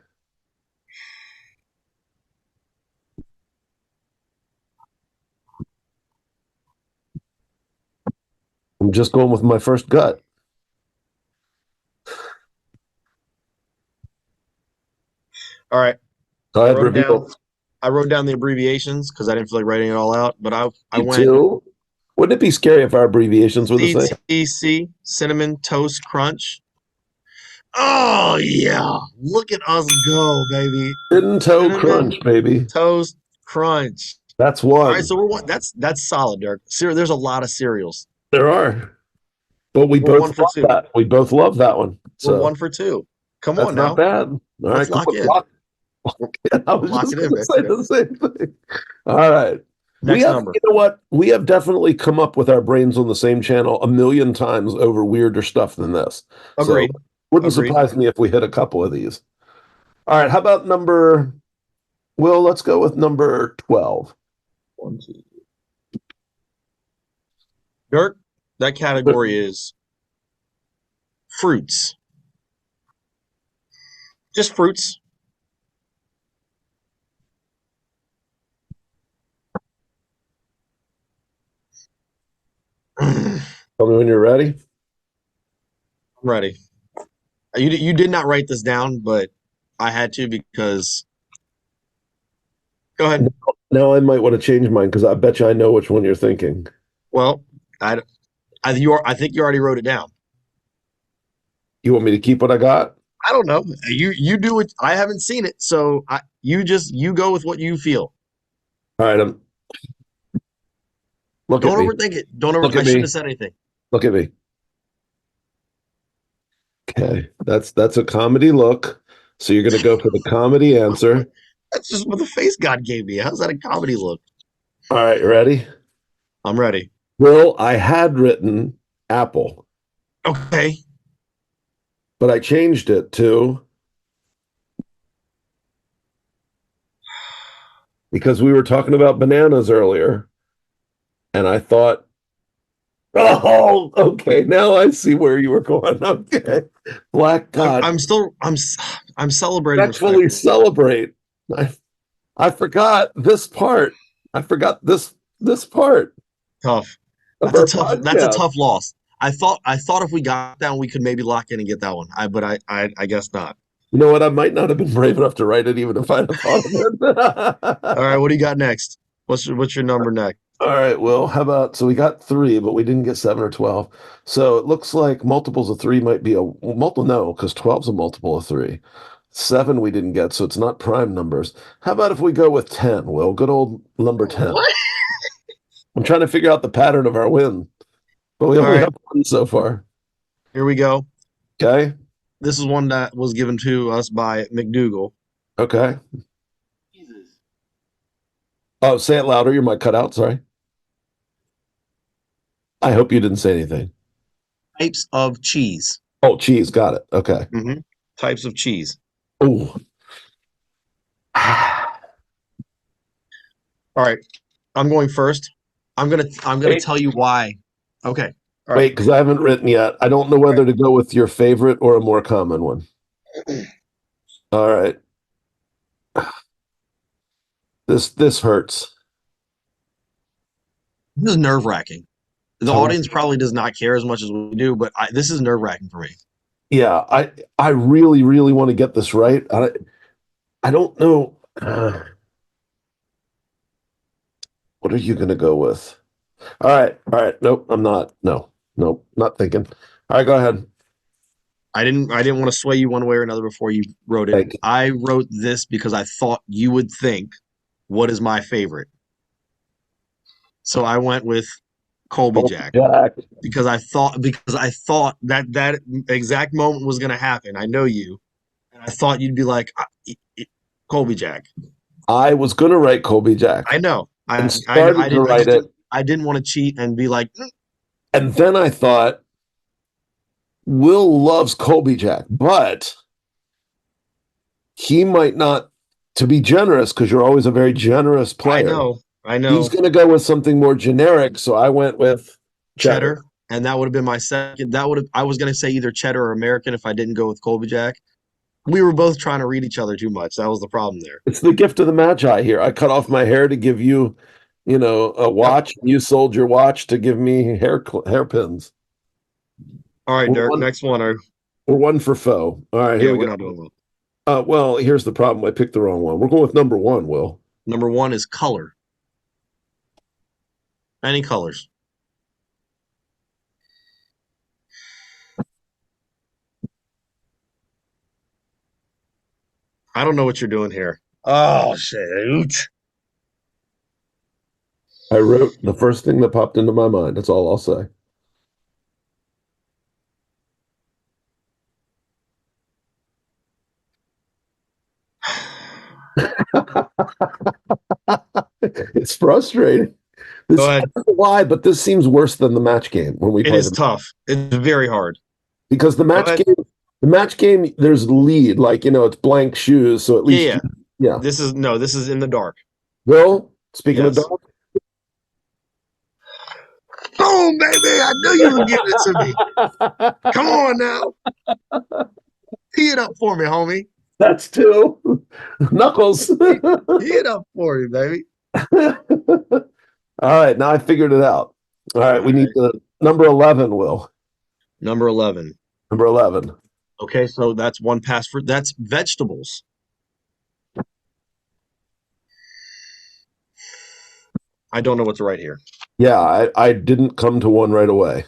I'm just going with my first gut. All right. Go ahead, I wrote reveal. down I wrote down the abbreviations because I didn't feel like writing it all out, but I You went too? Wouldn't it be scary if our abbreviations were the same? CTC, Cinnamon Toast Crunch. Oh yeah. Look at us go, baby. Hidden toe Cinnamon crunch, baby. Toast Crunch. That's All right, one. so we're one. That's solid, Dirk. There's a lot of cereals. There are. But we We're both one for love two. that. We both love that one. We're So 1 for 2. Come that's on not now. bad. All right, Let's come lock on, in. lock. I was Lock just it in, going to baby. say the same thing. All right. Next number. You know what? We have definitely come up with our brains on the same channel a million times over weirder stuff than this. So Agreed. wouldn't Agreed. surprise me if we hit a couple of these. All right. How about let's go with number 12. 1, 2. Dirk, that category is fruits. Just fruits. I'm Tell me when you're ready. ready. You did not write this down, but I had to because. Go ahead. Now I might want to change mine because I bet you I know which one you're thinking. Well, I think you already wrote it down. You want me to keep what I got? I don't know. You do it. I haven't seen it, so you go with what you feel. All right. Look Don't at me. overthink it. Don't over. Look at I shouldn't me. have said anything. Look at me. Okay. That's a comedy look. So you're going to go for the comedy answer. That's just what the face God gave me. How's that a comedy look? All right. Ready? I'm ready. Well, I had written apple, Okay. but I changed it to because we were talking about bananas earlier. And I thought, oh, okay. Now I see where you were going. Okay. Black God. I'm celebrating Actually respectfully. celebrate. I forgot this part. I forgot this part. Tough. of our That's a podcast. tough loss. I thought if we got that one, we could maybe lock in and get that one. I guess not. You know what? I might not have been brave enough to write it even if I'd have thought of All right, it. what do you got next? What's your number next? All right, well, how about so we got three, but we didn't get seven or 12. So it looks like multiples of three might be a well, multiple, no, because 12's a multiple of three. Seven we didn't get, so it's not prime numbers. How about if we go with 10, Will? Good old number 10. What? I'm trying to figure out the pattern of our win, but we All only right, have one so far. here we go. Okay. This is one that was given to us by McDougal. Okay. Oh, say it louder. You might cut out. Sorry. I hope you didn't say anything. Types of cheese. Oh, cheese. Got it. Okay. Types of cheese. Oh. All right, I'm going first. I'm gonna Wait, tell you why. Okay. All right. wait, because I haven't written yet. I don't know All right. whether to go with your favorite or a more common one. All right. This hurts. This is nerve wracking. The Tell me. audience probably does not care as much as we do, but this is nerve wracking for me. Yeah, I really, really want to get this right. I don't know. What are you going to go with? All right. All right. Nope, I'm not. No. Nope, not thinking. All right, go ahead. I didn't want to sway you one way or another before you wrote it. Thank you. I wrote this because I thought you would think, what is my favorite? So I went with Colby Oh, Jack Jack. because I thought that exact moment was going to happen. I know you, and I thought you'd be like Colby Jack. I was going to write Colby Jack I know. and I started to didn't I write just it. didn't I didn't want to cheat and be like And then I thought, Will loves Colby Jack, but he might not, to be generous, because you're always a very generous I player. know. I He's know. going to go with something more generic. So I went with cheddar. Cheddar, and that would have been my second. That would have. I was going to say either cheddar or American if I didn't go with Colby Jack. We were both trying to read each other too much. That was the problem there. It's the gift of the Magi here. I cut off my hair to give you, a Yep. watch. You sold your watch to give me hairpins. All right, We're Dirk. one, Next one. Or we're one for foe. All right, here yeah, we we're go. not doing well. Well, here's the problem. I picked the wrong one. We're going with number one, Will. Number one is color. Any colors. I don't know what you're doing here. Oh shoot! I wrote the first thing that popped into my mind. That's all I'll say. It's frustrating. Go This, I ahead. don't know why, but this seems worse than the match game when we It play is them. tough. It's very hard. Because Go ahead. the match game, there's lead, like, it's blank shoes. So at Yeah, least, yeah. yeah. This is in the dark. Will, speaking of Yes. dog, Boom, baby! I knew you were giving it to me. Come on now, tee it up for me, homie. that's two. Knuckles. Tee it up for me, baby. All right, now I figured it out. All All right, we need right. the number 11, Will. Number 11. Number 11. Okay, so that's one pass for that's vegetables. I don't know what to write here. Yeah, I didn't come to one right away.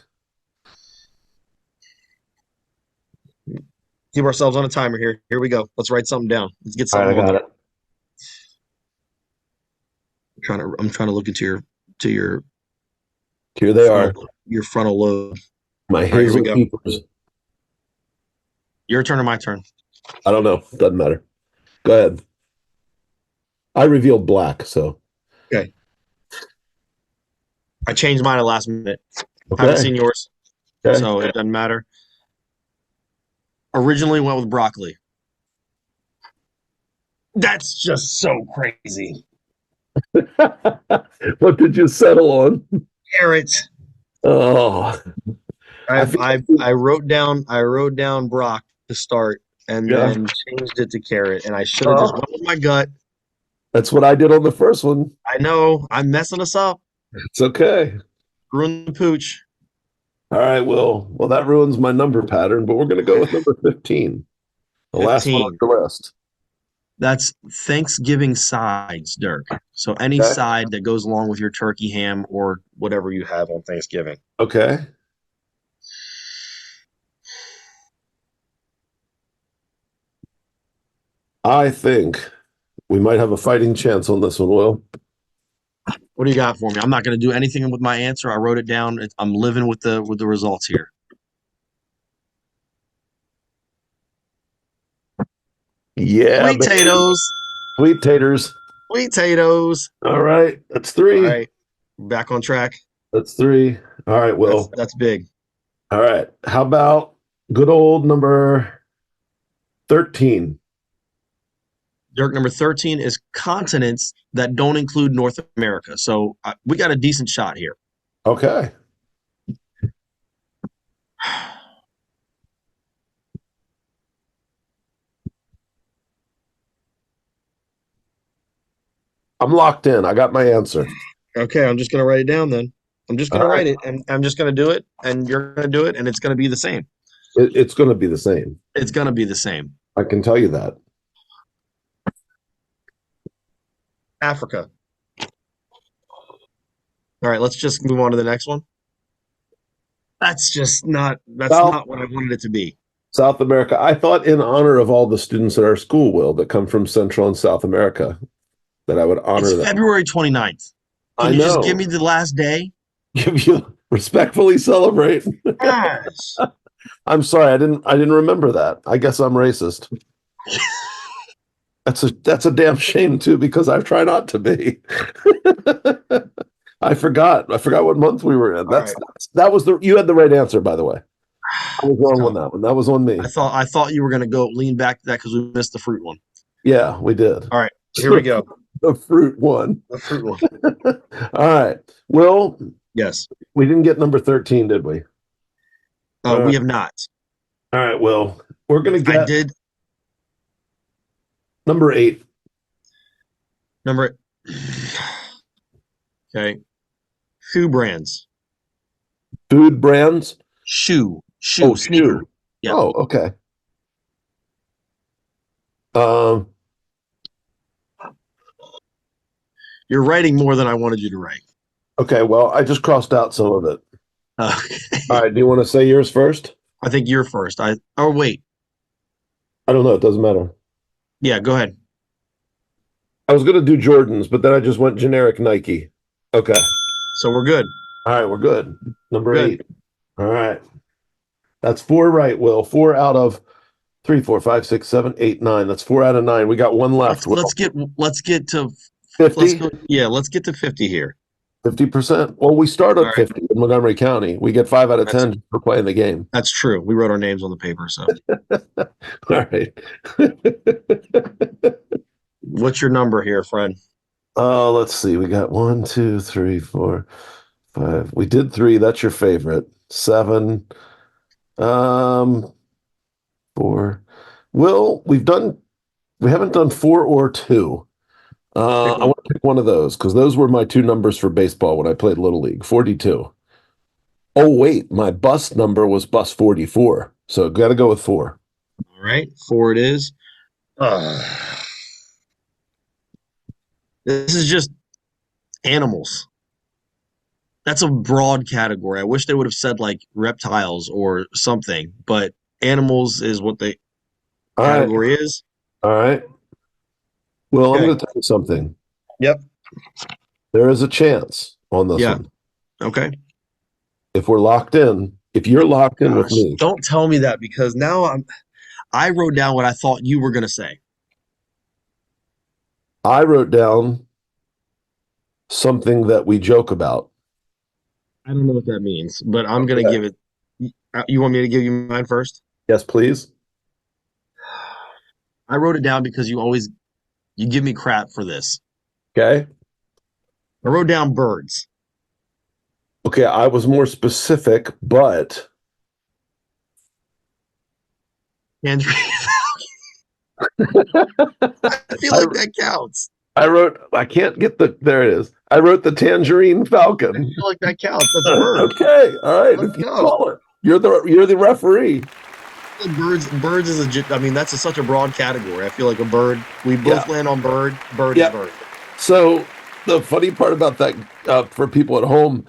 Keep ourselves on a timer here. Here we go. Let's write something down. Let's get All right, something I on got there. it. I'm trying to look into your Here they are, your frontal lobe. my All right, here we Hazel go. Keepers. Your turn or my turn? I don't know. Doesn't matter. Go ahead. I revealed black, so. Okay. I changed mine at the last minute. Haven't Okay. seen yours, Okay. so it doesn't matter. Originally went with broccoli. That's just so crazy. What did you settle on? Carrots. Oh, I feel I wrote down Brock to start and yeah. then changed it to carrot. And I should have just Oh, went with my gut. that's what I did on the first one. I know I'm messing us up. It's okay. Ruin the pooch. All right, well, that ruins my number pattern, but we're going to go with number 15, the last one on 15. your list. That's Thanksgiving sides, Dirk. So any Okay. side that goes along with your turkey, ham, or whatever you have on Thanksgiving. Okay. I think we might have a fighting chance on this one, Will. What do you got for me? I'm not going to do anything with my answer. I wrote it down. I'm living with the results here. Yeah, Sweet baby. potatoes. Sweet taters. Sweet potatoes. All right, that's All three. right, back on track. That's three. All right, That's Will. that's big. All right. How about good old number 13? Dirk, number 13 is continents that don't include North America. So we got a decent shot here. Okay. I'm locked in. I got my answer. Okay, I'm just going to write it down then. I'm just All going to right. write it and I'm just going to do it and you're going to do it and it's going to be the same. It's going to be the same. It's going to be the same. I can tell you that. Africa. All right, let's just move on to the next one. That's South not what I wanted it to be. South America. I thought in honor of all the students at our school, Will, that come from Central and South America, that I would It's honor them. February 29th. I Can you just give know. me the last day? Give you respectfully celebrate. Gosh. I'm sorry, I didn't remember that. I guess I'm racist. That's a damn shame too, because I try not to be. I forgot. I forgot what month we were in. All right. That was the you had the right answer, by the way. I was wrong on So that one. That was on me. I thought you were gonna go lean back to that because we missed the fruit one. Yeah, we did. All right, here we go. The fruit one. The fruit one. All right. Well, Yes. we didn't get number 13, did we? All We right. have not. All right. Well, we're gonna I get did number 8. number. Okay. Shoe brands. Food brands. Shoe, Oh, sneaker. shoe. Yep. Oh, okay. Um, You're writing more than I wanted you to write. okay, well, I just crossed out some of it. Uh, All right, do you want to say yours first? I think you're first. Oh wait. I don't know, it doesn't matter. Yeah, go ahead. I was gonna do Jordans, but then I just went generic Nike. Okay. So we're good. All right, we're good. Number Good. 8. All right. That's 4 right, Will. 4 out of 3, 4, 5, 6, 7, 8, 9. That's 4 out of 9. We got one left, Will. Let's get to 50? let's get to 50 here. 50%. Well, we start All at right. 50 in Montgomery County. We get 5 out of That's 10 for playing the game. that's true. We wrote our names on the paper. So All right. what's your number here, friend? Oh, let's see. We got 1, 2, 3, 4, 5. We did 3. That's your favorite. 7. Um, 4. Will, we haven't done 4 or 2. Pick I one. want to pick one of those because those were my 2 numbers for baseball when I played Little League. 42. Oh, wait, my bus number was bus 44. So got to go with 4. All right. 4 it is. Uh, this is just animals. That's a broad category. I wish they would have said like reptiles or something, but animals is what the All right. category is. All right. Well, I'm Okay. going to tell you something. Yep. There is a chance on this Yeah. one. Okay. If we're locked in, if you're locked in with Gosh, me, don't tell me that because now I wrote down what I thought you were gonna say. I wrote down something that we joke about. I don't know what that means, but I'm gonna Okay. give it. You want me to give you mine first? Yes, please. I wrote it down because you give me crap for this. Okay. I wrote down birds. Okay. I was more specific, but Tangerine. I feel I, like that counts. I can't get there it is. I wrote the Tangerine I Falcon. feel like that counts. That's a bird. Okay, all right. Let's If you go. call it, you're the referee. Birds is I mean, that's such a broad category. I feel like a bird. We Yeah, both land on bird. Bird is yeah. bird. So the funny part about that, for people at home,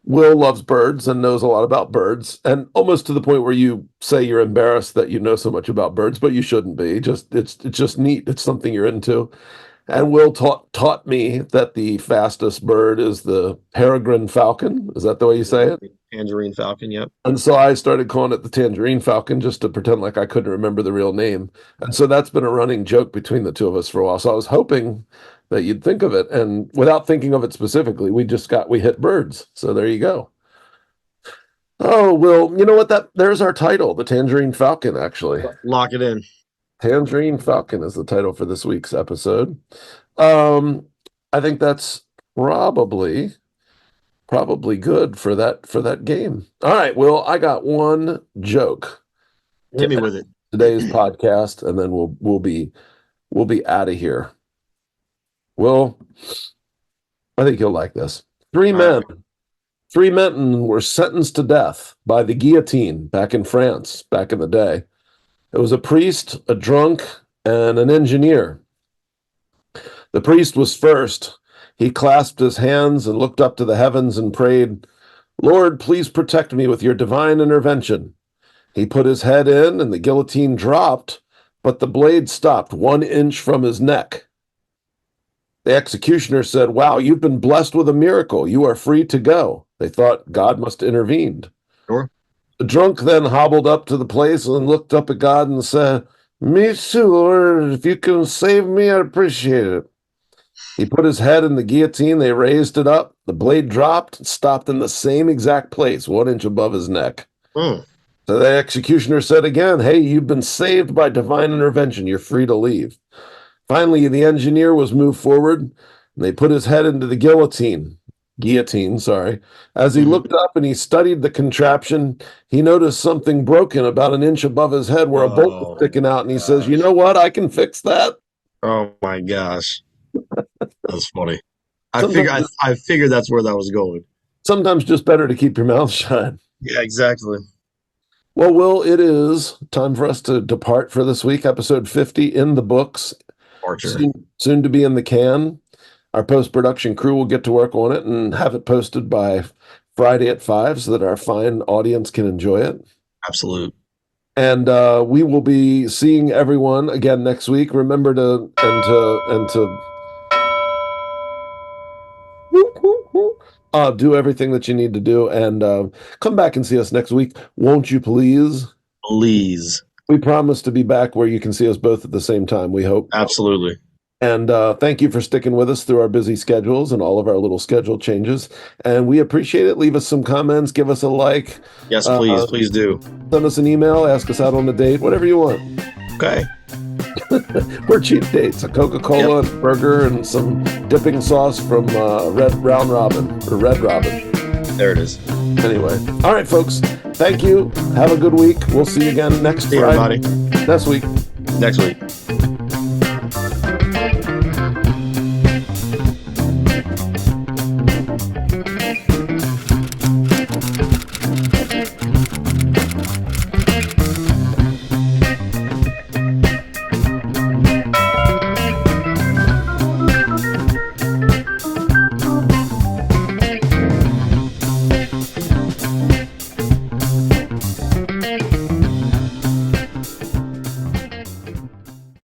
Will loves birds and knows a lot about birds, and almost to the point where you say you're embarrassed that you know so much about birds, but you shouldn't be. Just it's just neat. It's something you're into. And Will taught me that the fastest bird is the peregrine falcon. Is that the way you say it? Tangerine Falcon. Yep. And so I started calling it the Tangerine Falcon just to pretend like I couldn't remember the real name. And so that's been a running joke between the two of us for a while. So I was hoping that you'd think of it. And without thinking of it specifically, we hit birds. So there you go. Oh, well, you know what? There's our title, the Tangerine Falcon, actually. Lock it in. Tangerine Falcon is the title for this week's episode. Um, I think that's probably good for that game. All right, well, I got one joke Hit to me end with it. today's podcast, and then we'll be out of here. Well, I think you'll like this. Three All men, right. three men were sentenced to death by the guillotine back in France back in the day. It was a priest, a drunk, and an engineer. The priest was first. He clasped his hands and looked up to the heavens and prayed, Lord, please protect me with your divine intervention. He put his head in and the guillotine dropped, but the blade stopped 1 inch from his neck. The executioner said, Wow, you've been blessed with a miracle. You are free to go. They thought God must have intervened. Sure. The drunk then hobbled up to the place and looked up at God and said, Me too, Lord. If you can save me, I'd appreciate it. He put his head in the guillotine. They raised it up. The blade dropped and stopped in the same exact place, 1 inch above his neck. Mm. So the executioner said again, Hey, you've been saved by divine intervention. You're free to leave. Finally, the engineer was moved forward, and they put his head into the guillotine, sorry. As he Mhm. looked up and he studied the contraption, he noticed something broken about 1 inch above his head where a bolt was Oh sticking out, and he says, You gosh. know what? I can fix that. Oh my gosh. That's funny. Sometimes, I figured that's where that was going. sometimes just better to keep your mouth shut. Yeah, exactly. Well, Will, it is time for us to depart for this week. Episode 50 in the books, Archer. soon to be in the can. Our post-production crew will get to work on it and have it posted by Friday at 5 so that our fine audience can enjoy it. Absolute. And we will be seeing everyone again next week. Remember to do everything that you need to do, and come back and see us next week, won't you please? Please. We promise to be back where you can see us both at the same time, we hope. Absolutely. And thank you for sticking with us through our busy schedules and all of our little schedule changes. And we appreciate it. Leave us some comments, give us a like. Yes, please. Please do. Send us an email, ask us out on a date, whatever you want. Okay. We're cheap dates, a Coca-Cola, a burger, and some dipping sauce from Red Robin. There it is. Anyway, all right, folks. Thank you. Have a good week. We'll see you again next See you, Friday. everybody. Next week. Next week.